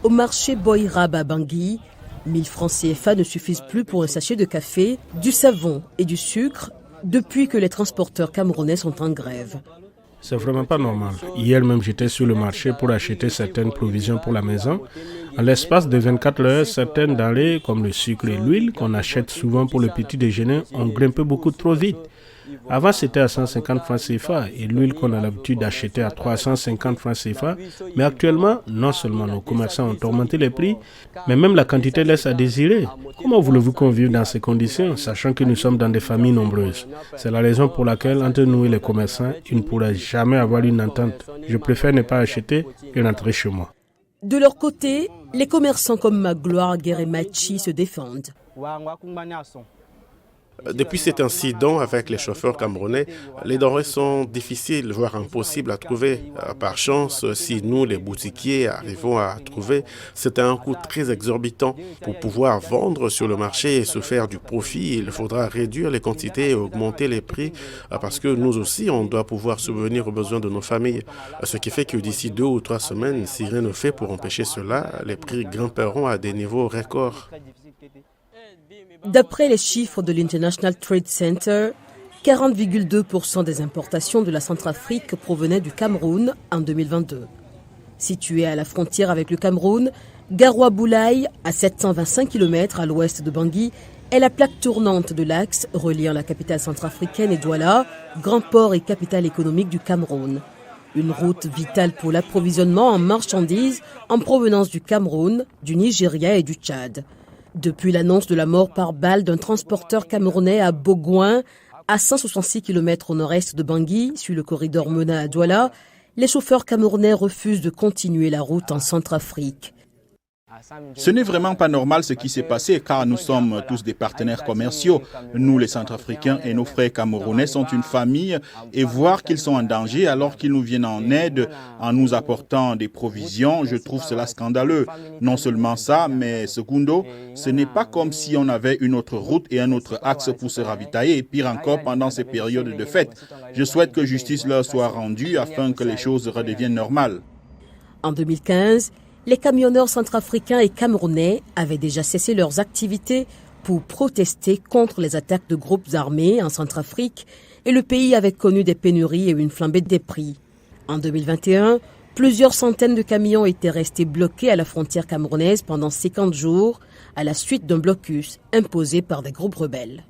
Au marché Boyrab à Bangui, 1000 francs CFA ne suffisent plus pour un sachet de café, du savon et du sucre depuis que les transporteurs camerounais sont en grève. C'est vraiment pas normal. Hier même, j'étais sur le marché pour acheter certaines provisions pour la maison. En l'espace de 24 heures, certaines denrées comme le sucre et l'huile qu'on achète souvent pour le petit déjeuner ont grimpé beaucoup trop vite. Avant, c'était à 150 francs CFA et l'huile qu'on a l'habitude d'acheter à 350 francs CFA. Mais actuellement, non seulement nos commerçants ont augmenté les prix, mais même la quantité laisse à désirer. Comment voulez-vous qu'on vive dans ces conditions, sachant que nous sommes dans des familles nombreuses? C'est la raison pour laquelle, entre nous et les commerçants, il ne pourra jamais avoir une entente. Je préfère ne pas acheter et rentrer chez moi. De leur côté, les commerçants comme Magloire Gueremachi se défendent. Depuis cet incident avec les chauffeurs camerounais, les denrées sont difficiles, voire impossibles à trouver. Par chance, si nous, les boutiquiers, arrivons à trouver, c'est à un coût très exorbitant. Pour pouvoir vendre sur le marché et se faire du profit, il faudra réduire les quantités et augmenter les prix parce que nous aussi, on doit pouvoir subvenir aux besoins de nos familles. Ce qui fait que d'ici 2 ou 3 semaines, si rien ne fait pour empêcher cela, les prix grimperont à des niveaux records. D'après les chiffres de l'International Trade Center, 40,2% des importations de la Centrafrique provenaient du Cameroun en 2022. Située à la frontière avec le Cameroun, Garoua-Boulaye, à 725 km à l'ouest de Bangui, est la plaque tournante de l'axe reliant la capitale centrafricaine et Douala, grand port et capitale économique du Cameroun. Une route vitale pour l'approvisionnement en marchandises en provenance du Cameroun, du Nigeria et du Tchad. Depuis l'annonce de la mort par balle d'un transporteur camerounais à Bogoin, à 166 km au nord-est de Bangui, sur le corridor Mena à Douala, les chauffeurs camerounais refusent de continuer la route en Centrafrique. Ce n'est vraiment pas normal ce qui s'est passé car nous sommes tous des partenaires commerciaux. Nous, les Centrafricains et nos frères camerounais sont une famille et voir qu'ils sont en danger alors qu'ils nous viennent en aide en nous apportant des provisions, je trouve cela scandaleux. Non seulement ça, mais secondo, ce n'est pas comme si on avait une autre route et un autre axe pour se ravitailler, et pire encore pendant ces périodes de fête. Je souhaite que justice leur soit rendue afin que les choses redeviennent normales. En 2015, les camionneurs centrafricains et camerounais avaient déjà cessé leurs activités pour protester contre les attaques de groupes armés en Centrafrique et le pays avait connu des pénuries et une flambée des prix. En 2021, plusieurs centaines de camions étaient restés bloqués à la frontière camerounaise pendant 50 jours à la suite d'un blocus imposé par des groupes rebelles.